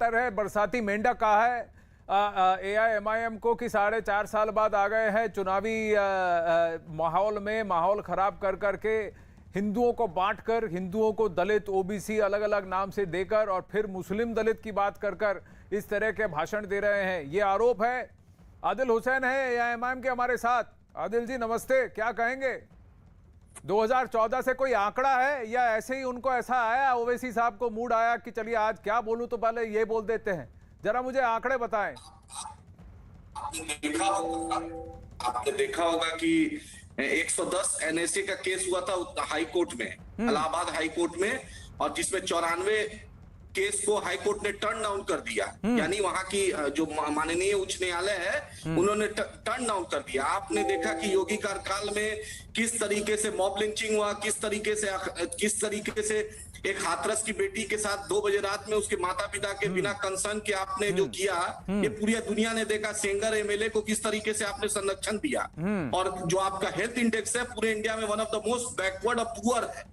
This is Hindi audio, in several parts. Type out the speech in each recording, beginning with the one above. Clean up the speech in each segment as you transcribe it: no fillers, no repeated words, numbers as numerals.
लगातार है। बरसाती मेंढक कहा है AIMIM को कि 4.5 साल बाद आ गए हैं चुनावी माहौल में, माहौल खराब कर करके हिंदुओं को बांटकर, हिंदुओं को दलित OBC अलग अलग नाम से देकर और फिर मुस्लिम दलित की बात कर कर इस तरह के भाषण दे रहे हैं। ये आरोप है। आदिल हुसैन है AIMIM के हमारे साथ। आदिल जी नमस्ते, क्या कहेंगे? 2014 से कोई आंकड़ा है या ऐसे ही उनको ऐसा आया, ओवैसी साहब को मूड आया कि चलिए आज क्या बोलूं तो पहले ये बोल देते हैं? जरा मुझे आंकड़े बताएं। आपने देखा होगा कि 110 NSA का केस हुआ था हाई कोर्ट में, इलाहाबाद हाई कोर्ट में, और जिसमें 94 केस को हाई कोर्ट ने टर्न डाउन कर दिया। यानी वहां की जो माननीय उच्च न्यायालय है उन्होंने टर्न डाउन कर दिया। आपने देखा कि योगी कार्यकाल में किस तरीके से मॉब लिंचिंग हुआ, किस तरीके से एक हाथरस की बेटी के साथ 2 बजे रात में उसके माता पिता के बिना कंसर्न के आपने जो किया, ये पूरी दुनिया ने देखा। सेंगर MLA को किस तरीके से आपने संरक्षण दिया, और जो आपका हेल्थ इंडेक्स है पूरे इंडिया में one of the most backward और पुअर है।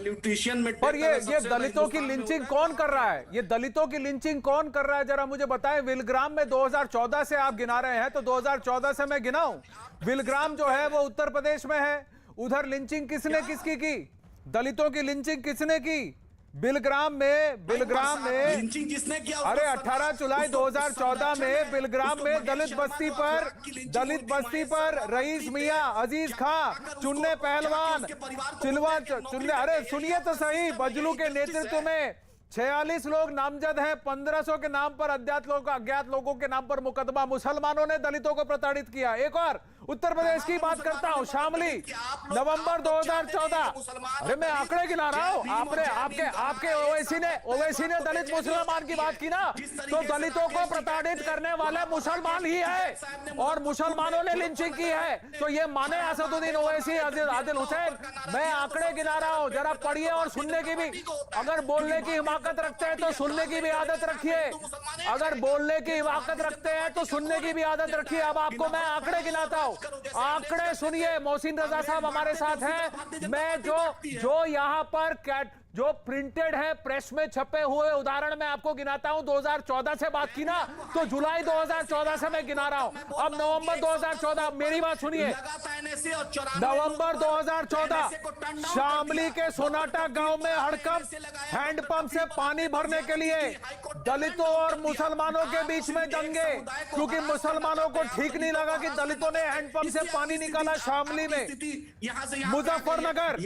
न्यूट्रिशन में पर ये दलितों की लिंचिंग कौन कर रहा है? ये दलितों की लिंचिंग कौन कर रहा है, जरा मुझे बताएं। विलग्राम में 2014 से आप गिना रहे हैं, तो 2014 से मैं गिनाऊं? विलग्राम जो है वो उत्तर प्रदेश में है। उधर लिंचिंग किसने किसकी की? दलितों की लिंचिंग किसने की? बिलग्राम में लिंचिंग किसने किया? अरे 18 जुलाई 2014 में बिलग्राम में दलित बस्ती पर रईस मियां, अजीज खां, चुन्ने पहलवान, चिलवा चुन्ने, अरे सुनिए तो सही, बजलू के नेतृत्व में 46 लोग नामजद हैं। 1500 के नाम पर अज्ञात लोगों के नाम पर मुकदमा। मुसलमानों ने दलितों को प्रताड़ित किया। एक और उत्तर प्रदेश की बात करता हूं, शामली, नवंबर 2014। अरे मैं आंकड़े गिना रहा हूं। आपके ओवैसी ने दलित मुसलमान की बात की ना, तो दलितों को प्रताड़ित करने वाले मुसलमान ही है और मुसलमानों ने लिंचिंग की है। तो ये माने असदुद्दीन ओवैसी, आदिल हुसैन, मैं आंकड़े गिना रहा हूं, जरा पढ़िए और सुनने की भी, अगर बोलने की हिमाकत रखते हैं तो सुनने की भी आदत रखिए। अगर बोलने की हिमाकत रखते हैं तो सुनने की भी आदत रखिए। अब आपको मैं आंकड़े गिनाता हूं, आंकड़े सुनिए। मोहसिन रजा साहब हमारे साथ हैं। मैं जो यहां पर जो प्रिंटेड है, प्रेस में छपे हुए उदाहरण मैं आपको गिनाता हूं। 2014 से बात की ना, तो जुलाई 2014 से मैं गिना रहा हूं। अब नवंबर 2014, मेरी बात सुनिए। नवंबर 2014 शामली के सोनाटा गांव में हड़कंप, हैंडपंप से पानी भरने के लिए दलितों और मुसलमानों के बीच में दंगे, क्योंकि मुसलमानों को ठीक नहीं लगा कि दलितों ने हैंडपंप से पानी निकाला। शामली में मुजफ्फरनगर,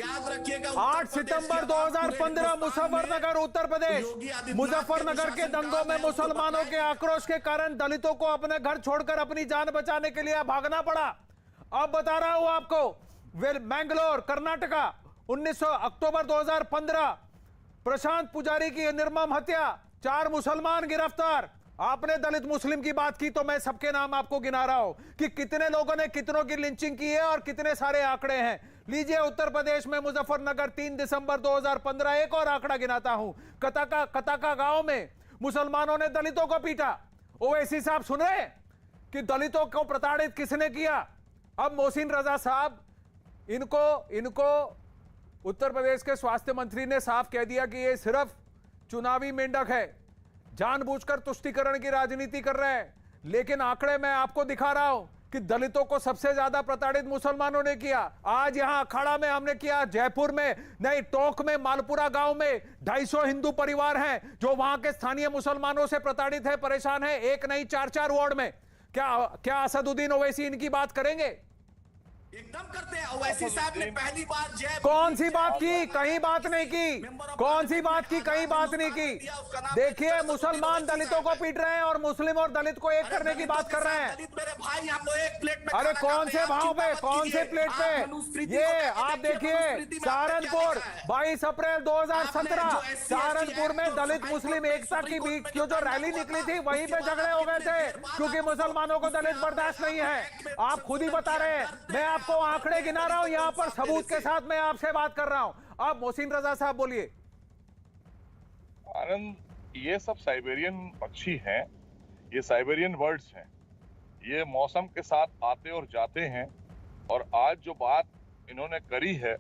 8 सितंबर 2015 मुजफ्फरनगर उत्तर प्रदेश। मुजफ्फरनगर के दंगों में मुसलमानों के आक्रोश के कारण दलितों को अपने घर छोड़कर अपनी जान बचाने के लिए भागना पड़ा। अब बता रहा हूं आपको, मैंगलोर कर्नाटका, 19 अक्टूबर 2015 प्रशांत पुजारी की निर्मम हत्या, 4 मुसलमान गिरफ्तार। आपने दलित मुस्लिम की बात की तो मैं सबके नाम आपको गिना रहा हूं कि कितने लोगों ने कितनों की लिंचिंग की है और कितने सारे आंकड़े हैं। लीजिए, उत्तर प्रदेश में मुजफ्फरनगर 3 दिसंबर 2015, एक और आंकड़ा गिनाता हूं। कताका गांव में मुसलमानों ने दलितों को पीटा। ओवैसी साहब सुन रहे कि दलितों को प्रताड़ित किसने किया? अब मोहसिन रजा साहब, इनको उत्तर प्रदेश के स्वास्थ्य मंत्री ने साफ कह दिया कि ये सिर्फ चुनावी मेंढक है, जानबूझकर तुष्टीकरण की राजनीति कर रहे हैं। लेकिन आंकड़े मैं आपको दिखा रहा हूं कि दलितों को सबसे ज्यादा प्रताड़ित मुसलमानों ने किया। आज यहां अखाड़ा में हमने किया, जयपुर में नहीं, टोंक में, मालपुरा गांव में 250 हिंदू परिवार हैं जो वहां के स्थानीय मुसलमानों से प्रताड़ित है, परेशान है। एक नहीं, 4-4 वार्ड में। क्या असदुद्दीन ओवैसी इनकी बात करेंगे? एकदम करते हैं। ओवैसी साहब ने पहली बार कौन सी बात की? कहीं बात नहीं की। कौन सी बात की? कहीं बात नहीं की। देखिए, मुसलमान दलितों को पीट रहे हैं और मुस्लिम और दलित को एक करने की बात कर रहे हैं। मेरे भाई, हम लोग एक प्लेट में, अरे कौन से भाव पे, कौन से प्लेट पे? ये आप देखिए, सहारनपुर 22 अप्रैल 2017 सहारनपुर में दलित मुस्लिम एकता की बीच जो रैली निकली थी, वहीं पे झगड़े हो गए थे क्योंकि मुसलमानों को दलित बर्दाश्त नहीं है। आप खुद ही बता रहे हैं, मैं आपको आंकड़े गिना रहा हूं, यहां पर सबूत के साथ मैं आपसे बात कर रहा हूं। अब मोहसिन रजा साहब बोलिए। आनंद, ये सब साइबेरियन पक्षी हैं, ये साइबेरियन बर्ड्स हैं। ये मौसम के साथ आते और जाते हैं। और आज जो बात इन्होंने करी है,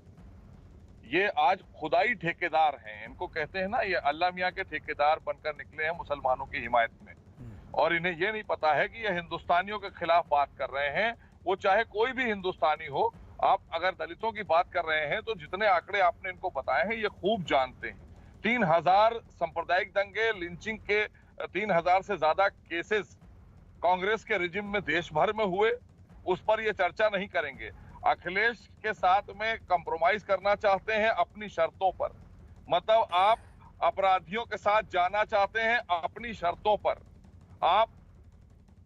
ये आज खुदाई ठेकेदार हैं, इनको कहते हैं ना, ये अल्लाह मियाँ के ठेकेदार बनकर निकले हैं मुसलमानों की हिमायत में। और इन्हें ये नहीं पता है कि ये हिंदुस्तानियों के खिलाफ बात कर रहे हैं, वो चाहे कोई भी हिंदुस्तानी हो। आप अगर दलितों की बात कर रहे हैं तो जितने आंकड़े आपने इनको बताए हैं ये खूब जानते हैं। 3000 सांप्रदायिक दंगे, लिंचिंग के 3000 से ज्यादा केसेस कांग्रेस के रिजिम में देश भर में हुए, उस पर ये चर्चा नहीं करेंगे। अखिलेश के साथ में कंप्रोमाइज करना चाहते हैं अपनी शर्तों पर, मतलब आप अपराधियों के साथ जाना चाहते हैं अपनी शर्तों पर। आप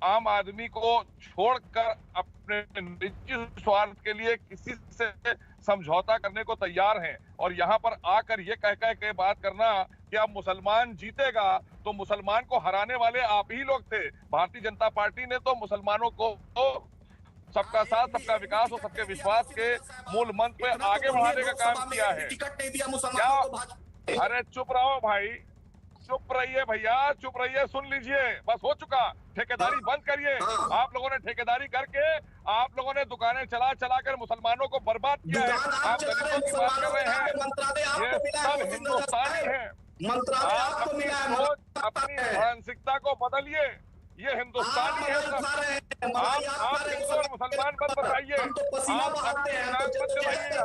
आम आदमी को छोड़कर अपने निजी स्वार्थ के लिए किसी से समझौता करने को तैयार हैं। और यहाँ पर आकर ये कह के बात करना कि अब मुसलमान जीतेगा, तो मुसलमान को हराने वाले आप ही लोग थे। भारतीय जनता पार्टी ने तो मुसलमानों को सबका साथ, सबका विकास और सबके विश्वास के मूल मंत्र पे आगे बढ़ाने का काम किया है। क्या? अरे चुप रहो भाई, चुप रहिए भैया, चुप रहिए, सुन लीजिए, बस हो चुका। ठेकेदारी बंद करिए। आप लोगों ने ठेकेदारी करके आप लोगों ने दुकानें चला कर मुसलमानों को बर्बाद किया है। आप दलितों की बात कर रहे हैं, ये सब हिंदुस्तानी है। आप अपनी मानसिकता को बदलिए, ये हिंदुस्तानी है सब। आप हिंदू और मुसलमान मत बताइए,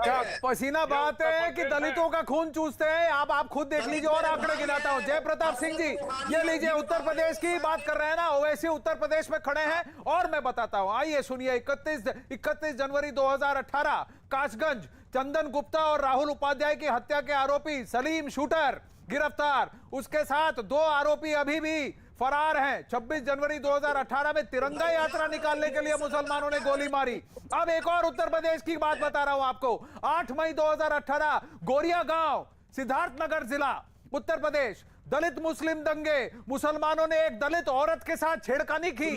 क्या पसीना बात है कि दलितों का खून चूसते हैं। आप खुद देख लीजिए और आंकड़े गिनाता हूं। जयप्रताप सिंह जी, ये लीजिए, उत्तर प्रदेश की बात कर रहे हैं ना, ओवैसी उत्तर प्रदेश में खड़े हैं और मैं बताता हूं। आइए सुनिए, 31 जनवरी 2018 कासगंज, चंदन गुप्ता और राहुल उपाध्याय की हत्या के आरोपी सलीम शूटर गिरफ्तार। उसके साथ 2 आरोपी अभी भी फरार हैं। 26 जनवरी 2018 में तिरंगा यात्रा निकालने के लिए मुसलमानों ने गोली मारी। अब एक और उत्तर प्रदेश की बात बता रहा हूं आपको। 8 मई 2018 गोरिया गांव, सिद्धार्थनगर जिला, उत्तर प्रदेश, दलित मुस्लिम दंगे। मुसलमानों ने एक दलित औरत के साथ छेड़खानी की।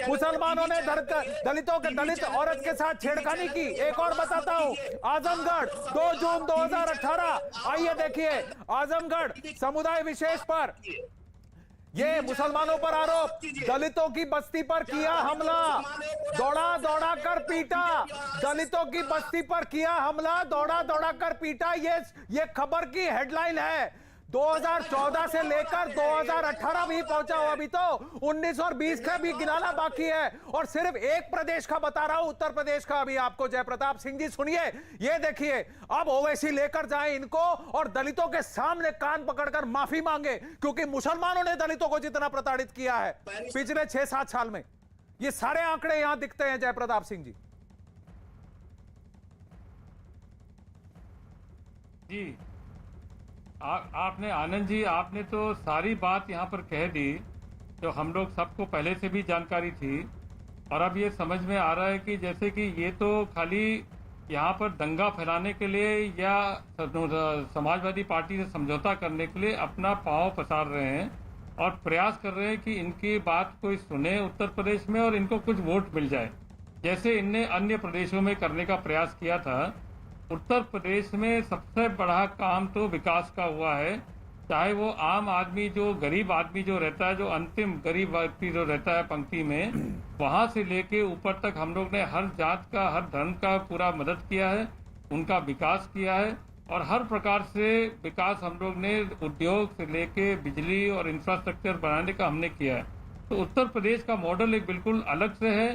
मुसलमानों ने दलित औरत के साथ छेड़खानी की। एक और बताता हूं, आजमगढ़ 2 जून 2018, आइए देखिए, आजमगढ़ समुदाय विशेष पर ये मुसलमानों पर आरोप, दलितों की बस्ती पर किया हमला, दौड़ा कर पीटा। दलितों की बस्ती पर किया हमला, दौड़ा कर पीटा। ये खबर की हेडलाइन है। 2014 से लेकर 2018 भी पहुंचा हुआ, अभी तो 19 और 20 का भी गिनाना बाकी है। और सिर्फ एक प्रदेश का बता रहा हूं, उत्तर प्रदेश का। अभी आपको जयप्रताप सिंह जी सुनिए, ये देखिए, अब ओवैसी लेकर जाए इनको और दलितों के सामने कान पकड़कर माफी मांगे, क्योंकि मुसलमानों ने दलितों को जितना प्रताड़ित किया है पिछले 6-7 साल में, ये सारे आंकड़े यहां दिखते हैं। जयप्रताप सिंह जी जी, आपने, आनंद जी, आपने तो सारी बात यहाँ पर कह दी जो हम लोग सबको पहले से भी जानकारी थी। और अब ये समझ में आ रहा है कि जैसे कि ये तो खाली यहाँ पर दंगा फैलाने के लिए या समाजवादी पार्टी से समझौता करने के लिए अपना पांव पसार रहे हैं और प्रयास कर रहे हैं कि इनकी बात कोई सुने उत्तर प्रदेश में और इनको कुछ वोट मिल जाए, जैसे इनने अन्य प्रदेशों में करने का प्रयास किया था। उत्तर प्रदेश में सबसे बड़ा काम तो विकास का हुआ है। चाहे वो आम आदमी, जो गरीब आदमी जो रहता है, जो अंतिम गरीब व्यक्ति जो रहता है पंक्ति में, वहां से लेके ऊपर तक हम लोग ने हर जात का, हर धर्म का पूरा मदद किया है, उनका विकास किया है। और हर प्रकार से विकास हम लोग ने उद्योग से लेके बिजली और इंफ्रास्ट्रक्चर बनाने का हमने किया है। तो उत्तर प्रदेश का मॉडल एक बिल्कुल अलग से है।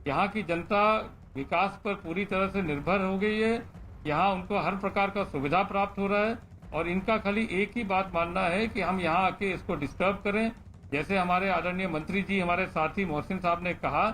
यहाँ की जनता विकास पर पूरी तरह से निर्भर हो गई है। यहाँ उनको हर प्रकार का सुविधा प्राप्त हो रहा है और इनका खाली एक ही बात मानना है कि हम यहाँ आके इसको डिस्टर्ब करें। जैसे हमारे आदरणीय मंत्री जी, हमारे साथी मोहसिन साहब ने कहा,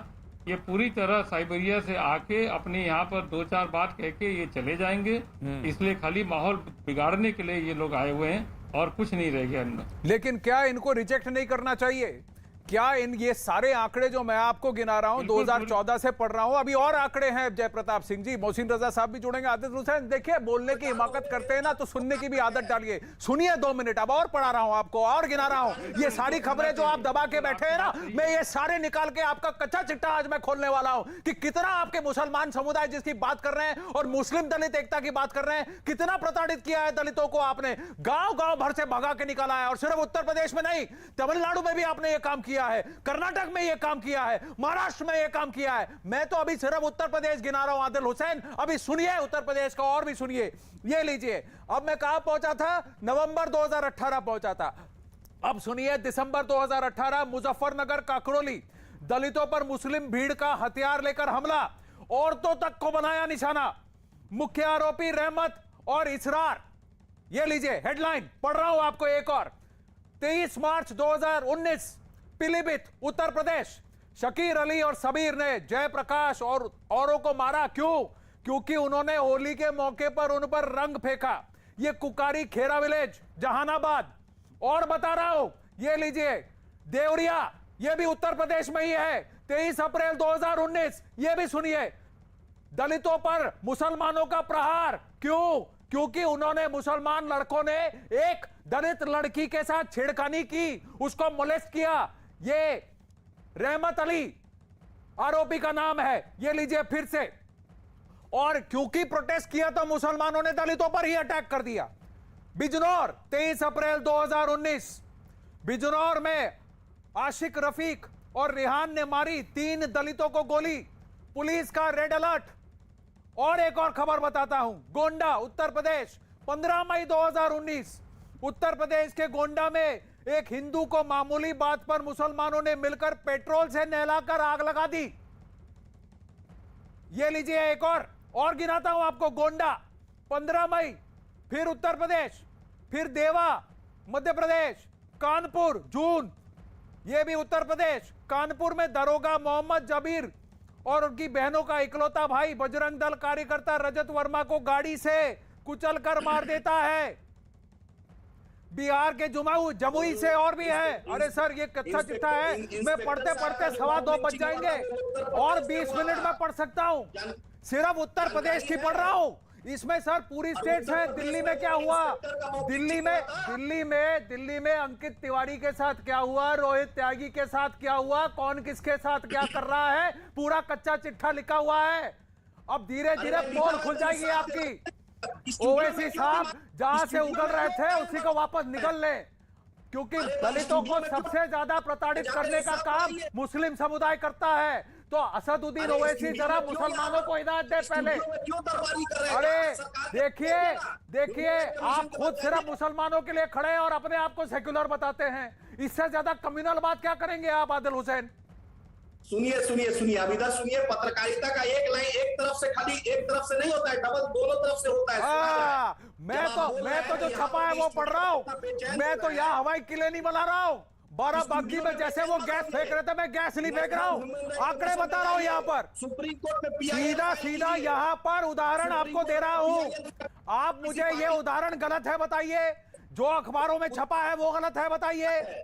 ये पूरी तरह साइबेरिया से आके अपने यहाँ पर 2-4 बात कह के ये चले जाएंगे। इसलिए खाली माहौल बिगाड़ने के लिए ये लोग आए हुए हैं और कुछ नहीं रह गया इनमें। लेकिन क्या इनको रिजेक्ट नहीं करना चाहिए? क्या ये सारे आंकड़े जो मैं आपको गिना रहा हूं 2014 से पढ़ रहा हूं, अभी और आंकड़े हैं जयप्रताप सिंह जी, मोहसिन रजा साहब भी जुड़ेंगे, आदित्य हुसैन, देखिए बोलने की हिमाकत करते हैं ना तो सुनने की भी आदत डालिए। सुनिए 2 मिनट, अब और पढ़ा रहा हूं आपको और गिना रहा हूं। ये सारी खबरें जो आप दबा के बैठे हैं ना, मैं ये सारे निकाल के आपका कच्चा चिट्ठा आज मैं खोलने वाला हूं कि कितना आपके मुसलमान समुदाय जिसकी बात कर रहे हैं और मुस्लिम दलित एकता की बात कर रहे हैं, कितना प्रताड़ित किया है दलितों को आपने, गांव गांव भर से भगा के निकाला है। और सिर्फ उत्तर प्रदेश में नहीं, तमिलनाडु में भी आपने ये काम किया किया है, कर्नाटक में यह काम किया है, महाराष्ट्र में यह काम किया है। मैं तो अभी सिर्फ उत्तर प्रदेश गिना रहा हूं आदिल हुसैन, अभी सुनिए उत्तर प्रदेश का और भी सुनिए। ये लीजिए, अब मैं कहां पहुंचा था, नवंबर 2018 पहुंचा था। अब सुनिए, दिसंबर 2018 मुजफ्फरनगर काकरोली, दलितों पर मुस्लिम भीड़ का हथियार लेकर हमला, औरतों तक को बनाया निशाना, मुख्य आरोपी रहमत और इसरार। ये लीजिए हेडलाइन पढ़ रहा हूं आपको एक और। 23 मार्च 2019 पीलीभीत उत्तर प्रदेश, शकीर अली और सबीर ने जयप्रकाश और औरों को मारा। क्यों? क्योंकि उन्होंने होली के मौके पर उन पर रंग फेंका। ये कुकारी खेरा विलेज जहानाबाद। और बता रहा हूं, ये लीजिए देवरिया, ये भी उत्तर प्रदेश में ही है, 23 अप्रैल 2019। ये भी सुनिए, दलितों पर मुसलमानों का प्रहार। क्यों? क्योंकि उन्होंने, मुसलमान लड़कों ने एक दलित लड़की के साथ छेड़खानी की, उसको मोलेस्ट किया। ये रहमत अली आरोपी का नाम है। ये लीजिए फिर से। और क्योंकि प्रोटेस्ट किया तो मुसलमानों ने दलितों पर ही अटैक कर दिया। बिजनौर 23 अप्रैल 2019, बिजनौर में आशिक रफीक और रिहान ने मारी 3 दलितों को गोली, पुलिस का रेड अलर्ट। और एक और खबर बताता हूं, गोंडा उत्तर प्रदेश 15 मई 2019, उत्तर प्रदेश के गोंडा में एक हिंदू को मामूली बात पर मुसलमानों ने मिलकर पेट्रोल से नहलाकर आग लगा दी। ये लीजिए एक और गिनाता हूं आपको। गोंडा 15 मई, फिर उत्तर प्रदेश, फिर देवा मध्य प्रदेश, कानपुर जून, ये भी उत्तर प्रदेश, कानपुर में दरोगा मोहम्मद जबीर और उनकी बहनों का इकलौता भाई बजरंग दल कार्यकर्ता रजत वर्मा को गाड़ी से कुचलकर मार देता है। बिहार के जमुई से और भी है। अरे सर, ये कच्चा चिट्ठा है, मैं पढ़ते पढ़ते 2:15 बज जाएंगे और 20 मिनट में पढ़ सकता हूं। सिर्फ उत्तर प्रदेश की पढ़ रहा हूं, इसमें सर पूरी स्टेट्स है। दिल्ली में क्या हुआ, दिल्ली में अंकित तिवारी के साथ क्या हुआ, रोहित त्यागी के साथ क्या हुआ, कौन किसके साथ क्या कर रहा है, पूरा कच्चा चिट्ठा लिखा हुआ है। अब धीरे धीरे पोल खुल जाएगी आपकी। ओवैसी साहब जहां से उगल रहे थे उसी को वापस निकल ले, क्योंकि दलितों को सबसे ज्यादा प्रताड़ित करने का काम मुस्लिम समुदाय करता है। तो असदुद्दीन ओवैसी जरा मुसलमानों को हिदायत दे पहले। अरे देखिए आप खुद सिर्फ मुसलमानों के लिए खड़े हैं और अपने आप को सेक्युलर बताते हैं। इससे ज्यादा कम्युनल बात क्या करेंगे आप आदिल हुसैन? सुनिए अब इधर सुनिए। पत्रकारिता का एक लाइन एक तरफ से, खाली एक तरफ से नहीं होता है, डबल दोनों तरफ से होता है। मैं तो जो छपा है वो पढ़ रहा हूँ। मैं तो यहाँ हवाई किले नहीं बना रहा हूँ। बाराबंकी में जैसे वो गैस फेंक रहे थे, मैं गैस नहीं फेंक रहा हूँ, आंकड़े बता रहा हूँ। यहाँ पर सुप्रीम कोर्ट में सीधा यहाँ पर उदाहरण आपको दे रहा हूँ। आप मुझे ये उदाहरण गलत है बताइए, जो अखबारों में छपा है वो गलत है बताइए।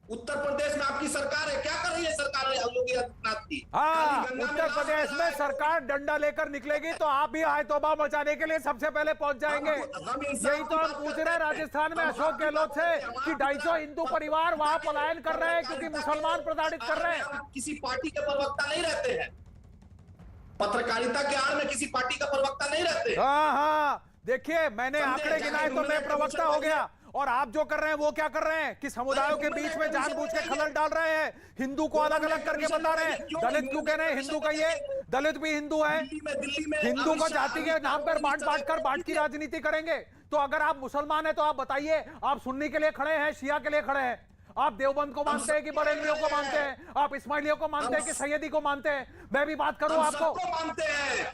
उत्तर प्रदेश में आपकी सरकार है, क्या कर रही है सरकार योगी आदित्यनाथ की? हाँ, उत्तर प्रदेश में सरकार डंडा लेकर निकलेगी तो आप भी आए तौबा मचाने के लिए सबसे पहले पहुंच जाएंगे। यही तो हम पूछ रहे हैं राजस्थान में अशोक गहलोत से कि 250 हिंदू परिवार वहां पलायन कर रहे हैं क्योंकि मुसलमान प्रताड़ित कर रहे हैं। किसी पार्टी के प्रवक्ता नहीं रहते हैं, पत्रकारिता के आड़ में किसी पार्टी का प्रवक्ता नहीं रहते। हाँ, देखिए मैंने आंकड़े गिनाए तो मैं प्रवक्ता हो गया। और आप जो कर रहे हैं वो क्या कर रहे हैं कि समुदायों के बीच में जानबूझ के खलल डाल रहे हैं, हिंदू को अलग अलग करके बता रहे हैं। दलित क्यों कह रहे हैं हिंदू कहिए, दलित भी हिंदू है। हिंदू को जाति के नाम पर बांट की राजनीति करेंगे। तो अगर आप मुसलमान हैं तो आप बताइए, आप सुन्नी के लिए खड़े हैं, शिया के लिए खड़े हैं, आप देवबंद को मानते हैं कि बरेलवियों को मानते हैं, आप इस्माइलियों को मानते हैं कि सैयदी को मानते हैं? मैं भी बात करूं आपको,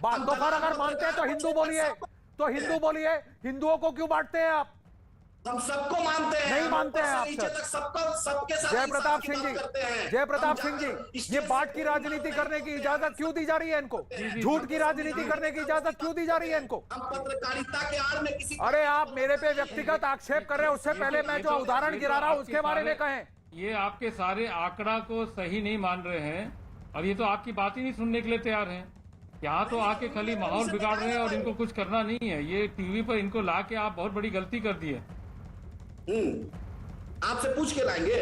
बात तो पर अगर मानते हैं तो हिंदू बोलिए, हिंदुओं को क्यों बांटते हैं आप? हम सबको मानते हैं, नहीं मानते हैं आप सर। सबके साथ जयप्रताप सिंह जी, ये बांट की राजनीति करने की इजाजत क्यों दी जा रही है इनको? झूठ की राजनीति करने की इजाजत क्यों दी जा रही है इनको? हम पत्रकारिता के आड़ में किसी, अरे आप मेरे पे व्यक्तिगत आक्षेप कर रहे हैं, उससे पहले मैं जो उदाहरण गिरा रहा हूं उसके बारे में कहें। ये आपके सारे आंकड़ा को सही नहीं मान रहे हैं और ये तो आपकी बात ही नहीं सुनने के लिए तैयार हैं। यहाँ तो आके खाली माहौल बिगाड़ रहे हैं और इनको कुछ करना नहीं है। ये टीवी पर इनको ला के आप बहुत बड़ी गलती कर दी है। आपसे पूछ के लाएंगे।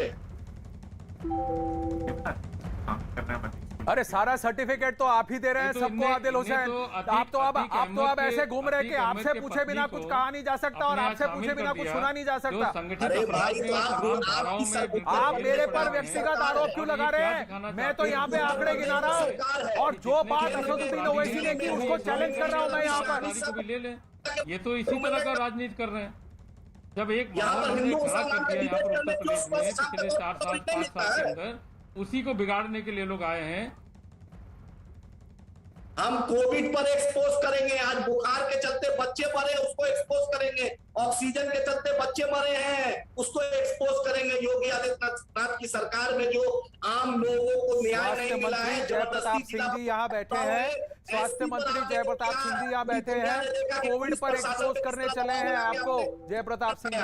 अरे सारा सर्टिफिकेट तो आप ही दे रहे हैं तो सबको आदिल हुसैन। आप तो अब ऐसे घूम रहे कि आपसे पूछे बिना कुछ कहा नहीं जा सकता और आपसे पूछे बिना कुछ सुना नहीं जा सकता। आप मेरे पर व्यक्तिगत आरोप क्यों लगा रहे हैं? मैं तो यहाँ पे आंकड़े गिना रहा हूँ और जो बात असदुद्दीन ओवैसी ने की उसको चैलेंज कर रहा हूँ मैं यहाँ पर। ले लें, ये तो इसी तरह का राजनीति कर रहे हैं। जब एक माहौल हमने खड़ा कर दिया यहाँ पर उत्तर प्रदेश में पिछले 4 साल 5 साल के अंदर, उसी को बिगाड़ने के लिए लोग आए हैं। हम कोविड पर एक्सपोज करेंगे, आज बुखार के चलते बच्चे मरे उसको एक्सपोज करेंगे, ऑक्सीजन के चलते बच्चे मरे हैं उसको एक्सपोज करेंगे। योगी आदित्यनाथ की सरकार में जो आम लोगों को न्याय नहीं मिला है, जयप्रताप सिंह जी यहाँ बैठे हैं, स्वास्थ्य मंत्री जयप्रताप सिंह जी यहाँ बैठे हैं, कोविड पर एक्सपोज करने चले हैं आपको जयप्रताप सिंह जी।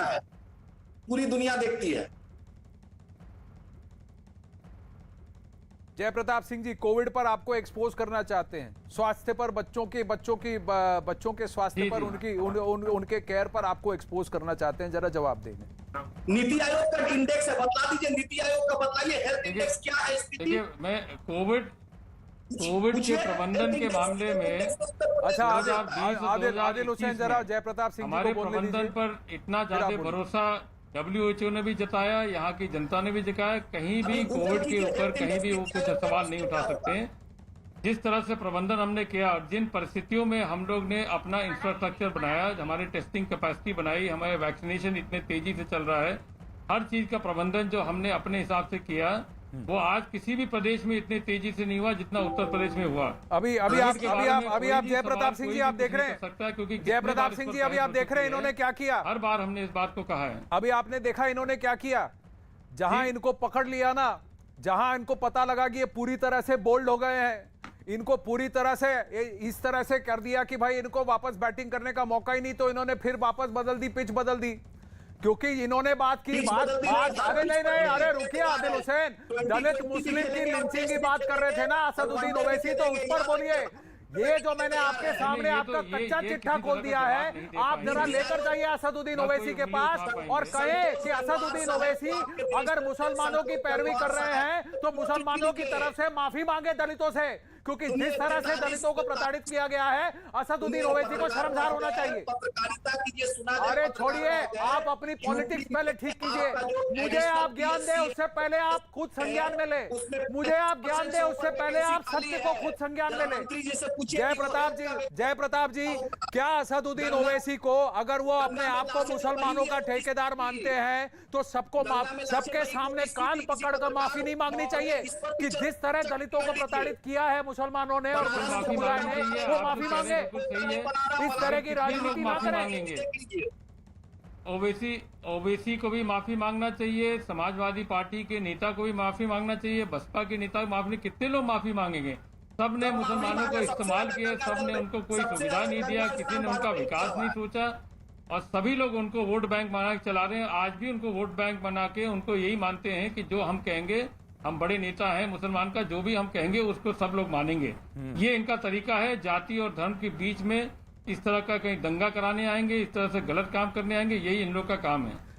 पूरी दुनिया देखती है। जयप्रताप सिंह जी कोविड पर आपको एक्सपोज करना चाहते हैं, स्वास्थ्य पर बच्चों के स्वास्थ्य पर उनके केयर पर आपको एक्सपोज करना चाहते हैं। जरा जवाब देंगे। नीति आयोग का इंडेक्स है, बतला दीजिए नीति आयोग का, बताइए हेल्थ इंडेक्स क्या है स्थिति। देखिए मैं कोविड के प्रबंधन के मामले में अच्छा आदिल हुसैन जरा जयप्रताप सिंह जी को बोलने दीजिए। प्रबंधन पर इतना ज्यादा भरोसा WHO ने भी जताया, यहाँ की जनता ने भी जताया, कहीं भी कोविड के ऊपर कहीं भी वो कुछ सवाल नहीं उठा सकते। जिस तरह से प्रबंधन हमने किया और जिन परिस्थितियों में हम लोग ने अपना इंफ्रास्ट्रक्चर बनाया, हमारी टेस्टिंग कैपेसिटी बनाई, हमारे वैक्सीनेशन इतने तेजी से चल रहा है, हर चीज का प्रबंधन जो हमने अपने हिसाब से किया वो आज किसी भी प्रदेश में इतने तेजी से नहीं हुआ जितना उत्तर प्रदेश में हुआ। अभी आप जयप्रताप सिंह जी आप देख रहे हैं, क्योंकि जयप्रताप सिंह जी अभी आप देख रहे हैं इन्होंने क्या किया। हर बार हमने इस बात को कहा है। अभी आपने देखा इन्होंने क्या किया, जहां इनको पकड़ लिया ना, जहां इनको पता लगा कि ये पूरी तरह से बोल्ड हो गए हैं, इनको पूरी तरह से इस तरह से कर दिया कि भाई इनको वापस बैटिंग करने का मौका ही नहीं, तो इन्होंने फिर वापस बदल दी, पिच बदल दी, क्योंकि इन्होंने बात की अरे नहीं अरे रुकिए आदिल हुसैन, दलित मुस्लिम की लिंचिंग की बात कर रहे थे ना असदुद्दीन ओवैसी, तो उस पर बोलिए। ये जो मैंने आपके सामने आपका कच्चा चिट्ठा खोल दिया है, आप जरा लेकर जाइए असदुद्दीन ओवैसी के पास और कहे कि असदुद्दीन ओवैसी अगर मुसलमानों की पैरवी कर रहे हैं तो मुसलमानों की तरफ से माफी मांगे दलितों से, क्योंकि जिस तरह से दलितों को प्रताड़ित किया गया है असदुद्दीन ओवैसी को शर्मसार होना चाहिए। अरे छोड़िए, आप अपनी पॉलिटिक्स पहले ठीक कीजिए, मुझे आप ज्ञान दें उससे पहले आप खुद संज्ञान में लें, मुझे आप ज्ञान दें उससे पहले आप सत्य को खुद संज्ञान में लें। जयप्रताप जी क्या असदुद्दीन ओवैसी को अगर वो अपने आप को मुसलमानों का ठेकेदार मानते हैं तो सबके सामने कान पकड़कर माफी नहीं मांगनी चाहिए कि जिस तरह दलितों को प्रताड़ित किया है मुसलमानों ने और मुस्लिम समुदाय ने, वो माफी मांगे। इस तरह की राजनीति ना करें। ओवैसी को भी माफी मांगना चाहिए, समाजवादी पार्टी के नेता को भी माफी मांगना चाहिए, बसपा के नेता को माफी, कितने लोग माफी मांगेंगे। सबने मुसलमानों को इस्तेमाल किया, सबने उनको कोई सुविधा नहीं दिया, किसी ने उनका विकास नहीं सोचा और सभी लोग उनको वोट बैंक बना के चला रहे हैं। आज भी उनको वोट बैंक बना के उनको यही मानते हैं कि जो हम कहेंगे, हम बड़े नेता हैं मुसलमान का, जो भी हम कहेंगे उसको सब लोग मानेंगे। ये इनका तरीका है। जाति और धर्म के बीच में इस तरह का कहीं दंगा कराने आएंगे, इस तरह से गलत काम करने आएंगे, यही इन लोग का काम है।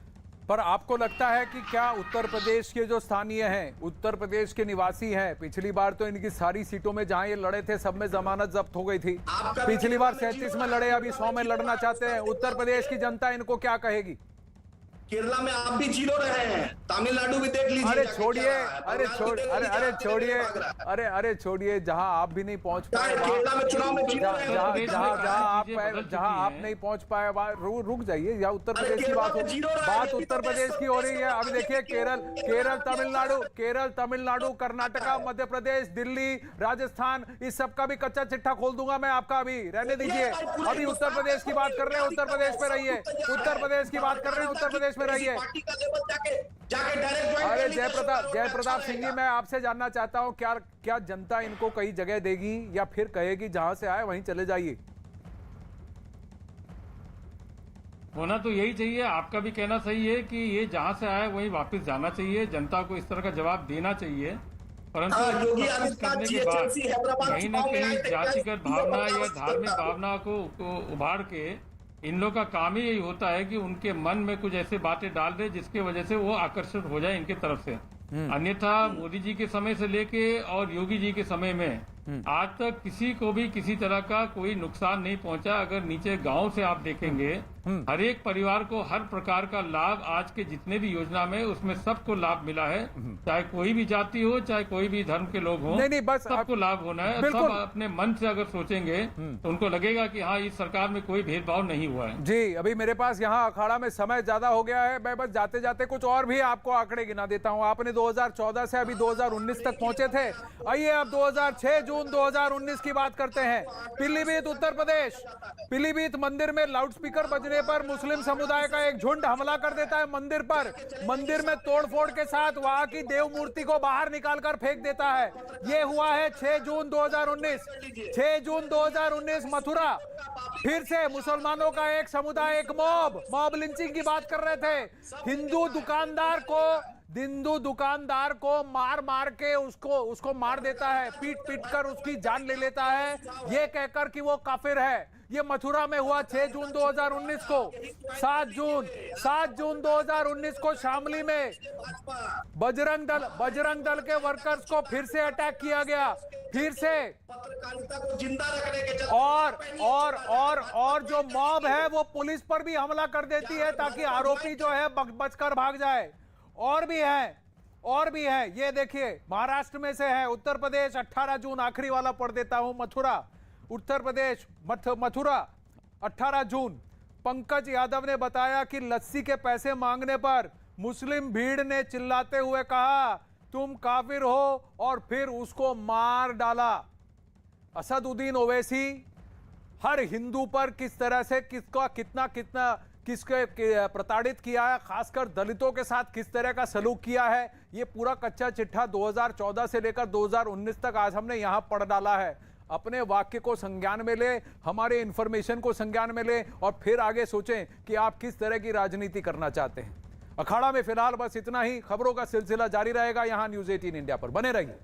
पर आपको लगता है कि क्या उत्तर प्रदेश के जो स्थानीय हैं, उत्तर प्रदेश के निवासी हैं, पिछली बार तो इनकी सारी सीटों में जहां ये लड़े थे सब में जमानत जब्त हो गई थी, पिछली बार 37 में लड़े, अभी 100 में लड़ना चाहते हैं, उत्तर प्रदेश की जनता इनको क्या कहेगी? केरला में आप भी जीरो रहे हैं, तमिलनाडु भी देख लीजिए। अरे छोड़िए, अरे छोड़िए, जहां आप भी नहीं पहुंच पाए, जहां आप नहीं पहुंच पाए, रुक जाइए। या उत्तर प्रदेश की बात उत्तर प्रदेश की हो रही है। अभी देखिए केरल, तमिलनाडु, कर्नाटका, मध्य प्रदेश, दिल्ली, राजस्थान, इस सब का भी कच्चा चिट्ठा खोल दूंगा मैं आपका, अभी रहने दीजिए। अभी उत्तर प्रदेश की बात कर रहे हैं, उत्तर प्रदेश पे रहिए, उत्तर प्रदेश की बात कर रहे हैं, उत्तर प्रदेश में रहिए। अरे जयप्रताप सिंह जी, मैं आपसे जानना चाहता हूं क्या जनता इनको कहीं जगह देगी या फिर कहेगी जहां से आए वहीं चले जाइए? होना तो यही चाहिए। आपका भी कहना सही है कि ये जहां से आए वहीं वापस जाना चाहिए, जनता को इस तरह का जवाब देना चाहिए। परंतु करने के बाद कहीं न कहीं जातिगत भावना या धार्मिक भावना को उभार के इन लोग का काम ही यही होता है कि उनके मन में कुछ ऐसे बातें डाल दे जिसके वजह से वो आकर्षित हो जाए इनके तरफ से। अन्यथा मोदी जी के समय से लेके और योगी जी के समय में आज तक किसी को भी किसी तरह का कोई नुकसान नहीं पहुंचा। अगर नीचे गांव से आप देखेंगे, हर एक परिवार को हर प्रकार का लाभ, आज के जितने भी योजना में उसमें सबको लाभ मिला है, चाहे कोई भी जाति हो, चाहे कोई भी धर्म के लोग हों, नहीं, बस सबको लाभ होना है। सब अपने मन से अगर सोचेंगे तो उनको लगेगा कि हाँ, इस सरकार में कोई भेदभाव नहीं हुआ है। जी, अभी मेरे पास यहाँ अखाड़ा में समय ज्यादा हो गया है, मैं बस जाते जाते कुछ और भी आपको आंकड़े गिना देता हूँ। आपने 2014 से अभी 2019 तक पहुंचे थे। आइए अब 6 जून 2019 की बात करते हैं। पीलीभीत उत्तर प्रदेश, पीलीभीत मंदिर में लाउडस्पीकर बजने पर मुस्लिम समुदाय का एक झुंड हमला कर देता है मंदिर पर। मंदिर में तोड़फोड़ के साथ वहां की देव मूर्ति को बाहर निकालकर फेंक देता है। यह हुआ है 6 जून 2019। 6 जून 2019 मथुरा, फिर से मुसलमानों का एक समुदाय, एक मॉब लिंचिंग की बात कर रहे थे। हिंदू दुकानदार को मार के उसको मार देता है, पीट कर उसकी जान ले लेता है, ये कहकर कि वो काफिर है। ये मथुरा में हुआ 6 जून 2019 को। 7 जून 2019 को शामली में बजरंग दल के वर्कर्स को फिर से अटैक किया गया, फिर से। पत्रकारिता को जिंदा रखने के और जो मॉब है वो पुलिस पर भी हमला कर देती है ताकि आरोपी जो है बचकर भाग जाए। और भी है, ये देखिए महाराष्ट्र में से है। उत्तर प्रदेश 18 जून, आखिरी वाला पढ़ देता हूं। मथुरा, उत्तर प्रदेश, मथुरा 18 जून। पंकज यादव ने बताया कि लस्सी के पैसे मांगने पर मुस्लिम भीड़ ने चिल्लाते हुए कहा तुम काफिर हो, और फिर उसको मार डाला। असदुद्दीन ओवैसी हर हिंदू पर किस तरह से किसके प्रताड़ित किया है, खासकर दलितों के साथ किस तरह का सलूक किया है, ये पूरा कच्चा चिट्ठा 2014 से लेकर 2019 तक आज हमने यहां पढ़ डाला है। अपने वाक्य को संज्ञान में ले, हमारे इंफॉर्मेशन को संज्ञान में ले, और फिर आगे सोचें कि आप किस तरह की राजनीति करना चाहते हैं। अखाड़ा में फिलहाल बस इतना ही। खबरों का सिलसिला जारी रहेगा यहां न्यूज़ 18 इंडिया पर। बने रहिए।